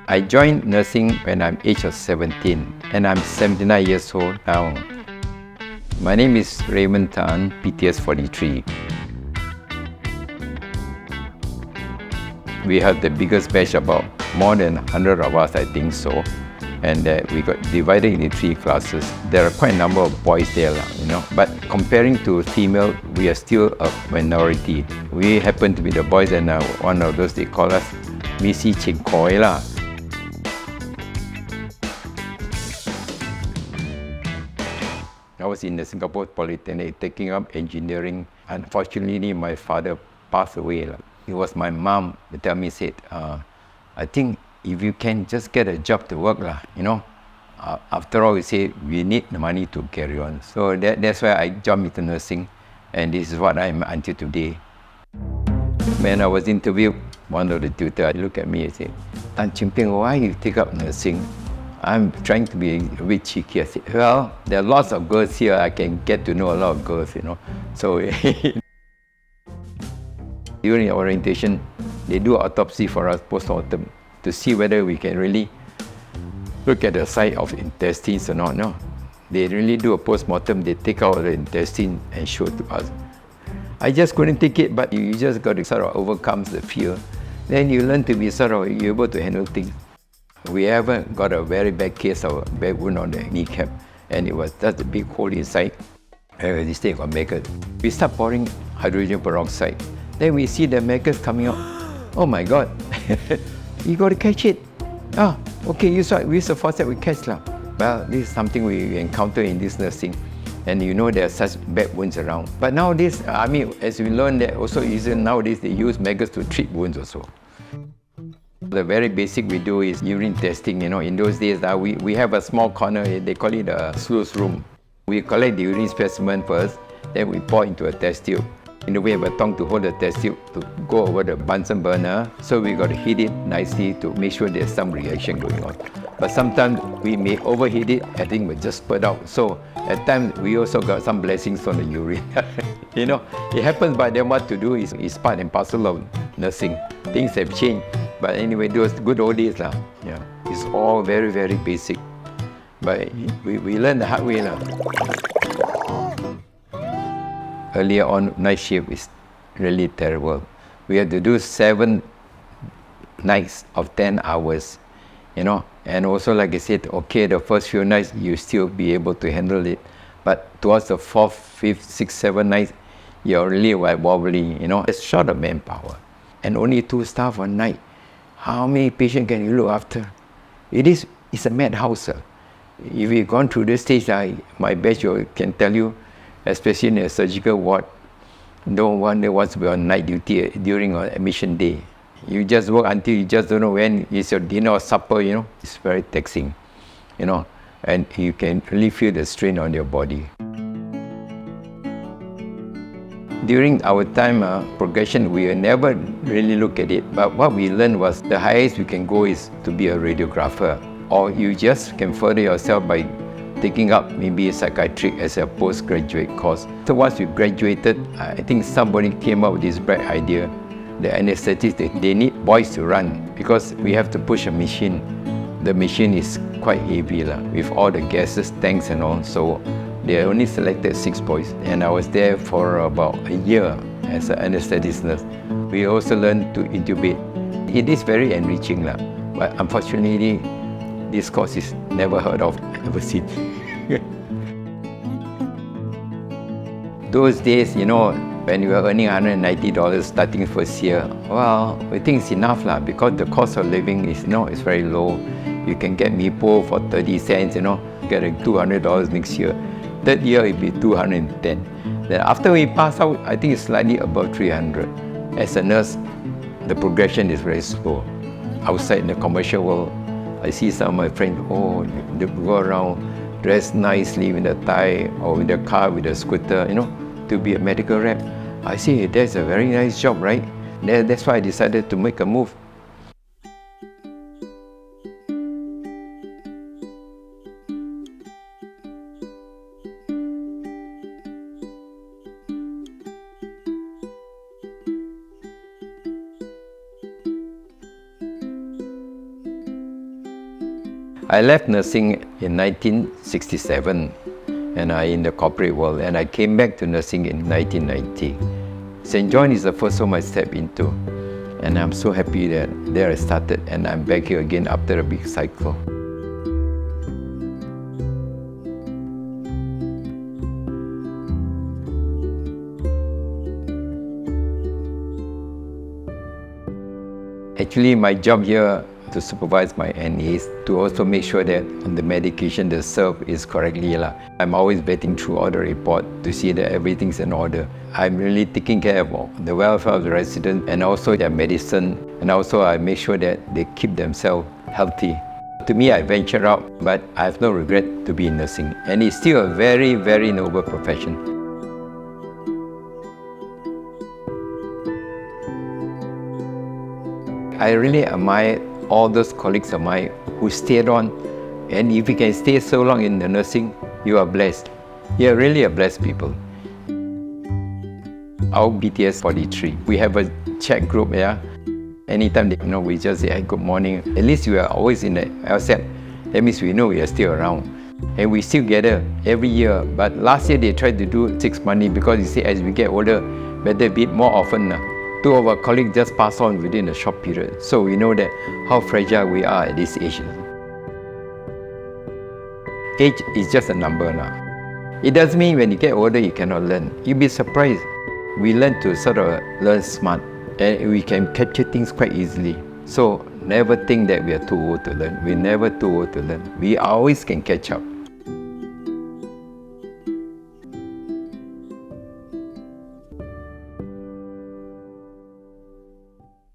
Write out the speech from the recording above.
I joined nursing when I'm age of 17 and I'm 79 years old now. My name is Raymond Tan, PTS 43. We have the biggest batch, about more than 100 of us, I think so. And we got divided into 3 classes. There are quite a number of boys there, but comparing to female, we are still a minority. We happen to be the boys, and one of those, they call us Missy Koi lah. I was in the Singapore Polytechnic taking up engineering. Unfortunately, my father passed away. It was my mom that tell me, said, I think if you can just get a job to work, after all, we say we need the money to carry on. So that's why I jumped into nursing, and this is what I am until today. When I was interviewed, one of the tutors looked at me and said, Tan Chin Peng, why you take up nursing? I'm trying to be a bit cheeky. I said, well, there are lots of girls here. I can get to know a lot of girls, So during orientation, they do autopsy for us post-mortem to see whether we can really look at the site of intestines or not. No, they really do a post-mortem. They take out the intestine and show it to us. I just couldn't take it, but you just got to sort of overcome the fear. Then you learn to be you're able to handle things. We haven't got a very bad case of a bad wound on the kneecap, and it was just a big hole inside. This thing got maggots. We start pouring hydrogen peroxide. Then we see the maggots coming out. Oh my God, you got to catch it. Okay, use the forceps, we catch lah. Well, this is something we encounter in this nursing, and there are such bad wounds around. But nowadays, as we learn that also, nowadays they use maggots to treat wounds also. The very basic we do is urine testing. In those days, we have a small corner, they call it a sluice room. We collect the urine specimen first, then we pour into a test tube. We have a tongue to hold the test tube to go over the Bunsen burner, so we got to heat it nicely to make sure there's some reaction going on. But sometimes we may overheat it, I think we just spurt out. So at times we also got some blessings from the urine. It happens, but then what to do is part and parcel of nursing. Things have changed, but anyway, those good old days lah. Yeah, it's all very, very basic. But we learn the hard way lah. Earlier on, night shift is really terrible. We had to do 7 nights of 10 hours, And also, like I said, okay, the first few nights, you still be able to handle it. But towards the 4th, 5th, 6th, 7th nights, you're really wobbly, It's short of manpower. And only 2 staff one night. How many patients can you look after? It's a madhouse, sir. If you've gone through this stage, my best can tell you, especially in a surgical ward, don't wonder what's on night duty during an admission day. You just work until you just don't know when is your dinner or supper, It's very taxing, and you can really feel the strain on your body. During our time progression, we never really look at it, but what we learned was the highest we can go is to be a radiographer, or you just can further yourself by taking up maybe a psychiatric as a postgraduate course. So once we graduated, I think somebody came up with this bright idea. The anesthetists, they need boys to run because we have to push a machine. The machine is quite heavy with all the gases, tanks and all. So they only selected 6 boys, and I was there for about a year as an anesthetist nurse. We also learned to intubate. It is very enriching, but unfortunately, this course is never heard of, never seen. Those days, when you were earning $190 starting first year, well, we think it's enough because the cost of living is very low. You can get Mipo for 30 cents, get $200 next year. Third year, it'll be $210. Then after we pass out, I think it's slightly above 300. As a nurse, the progression is very slow. Outside in the commercial world, I see some of my friends, they go around dressed nicely with a tie or with a car, with a scooter, to be a medical rep. I say, that's a very nice job, right? That's why I decided to make a move. I left nursing in 1967 and in the corporate world, and I came back to nursing in 1990. St. John is the first home I stepped into, and I'm so happy that there I started and I'm back here again after a big cycle. Actually, my job here to supervise my NAs, to also make sure that the medication they serve is correctly. I'm always vetting through all the report to see that everything's in order. I'm really taking care of the welfare of the residents and also their medicine, and also I make sure that they keep themselves healthy. To me, I venture out, but I have no regret to be in nursing, and it's still a very, very noble profession. I really admire all those colleagues of mine who stayed on, and if you can stay so long in the nursing, you are blessed. You are really a blessed people. Our BTS 43, we have a chat group, yeah. Anytime we just say, hey, good morning. At least we are always in the LSAT. That means we know we are still around. And we still gather every year. But last year they tried to do 6 months because you see, as we get older, better be more often. 2 of our colleagues just passed on within a short period. So we know that how fragile we are at this age. Age is just a number now. It doesn't mean when you get older you cannot learn. You'll be surprised. We learn to sort of learn smart, and we can capture things quite easily. So never think that we are too old to learn. We're never too old to learn. We always can catch up.